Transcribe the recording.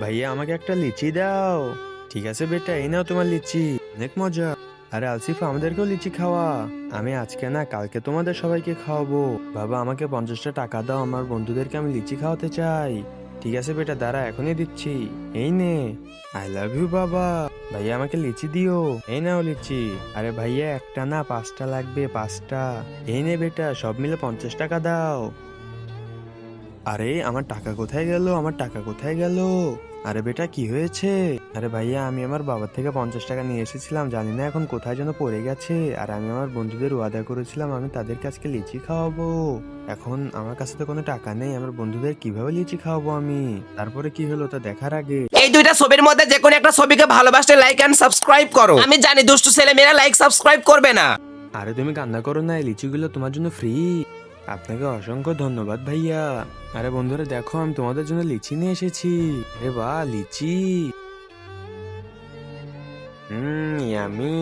ভাইয়া আমাকে একটা লিচি দাও। ঠিক আছে বেটা, এই নাও তোমার লিচি, অনেক মজা। আরে আলসিফ, আমাদেরকেও লিচি খাওয়া। আমি আজকে না, কালকে তোমাদের সবাইকে খাওয়াবো। বাবা, আমাকে 50টা টাকা দাও, আমার বন্ধুদেরকে আমি লিচি খাওয়াতে চাই। ঠিক আছে বেটা, দাঁড়া, এখনই দিচ্ছি। এই নে। আই লাভ ইউ বাবা। ভাইয়া আমাকে লিচি দিও। এই নাও লিচি। আরে ভাইয়া, একটা না, 5টা লাগবে, 5টা। এই নে বেটা, সব মিলে 50 টাকা দাও। আরে আমার টাকা কোথায় গেল, আমার টাকা কোথায় গেল? আরে বেটা, কি হয়েছে? আরে ভাইয়া, আমি আমার বাবার থেকে 50 টাকা নিয়ে এসেছিলাম, জানি না এখন কোথায় যেন পড়ে গেছে। আর আমি আমার বন্ধুদের ওয়াদা করেছিলাম আমি তাদেরকে আজকে লিচি খাওয়াবো। এখন আমার কাছে তো কোনো টাকা নেই, আমার বন্ধুদের কিভাবে লিচি খাওয়াবো আমি? তারপরে কি হলো তা দেখার আগে এই দুইটা ছবির মধ্যে যে কোনো একটা ছবিকে ভালোবাসলে লাইক এন্ড সাবস্ক্রাইব করো। আমি জানি দুষ্টু ছেলে মেয়েরা লাইক সাবস্ক্রাইব করবে না। আরে তুমি কান্না করো না, এই লিচিগুলো তোমার জন্য ফ্রি। আপনাকে অসংখ্য ধন্যবাদ ভাইয়া। আরে বন্ধুরা দেখো, আমি তোমাদের জন্য লিচি নিয়ে এসেছি। আরে বাহ, লিচি। ইয়ামি।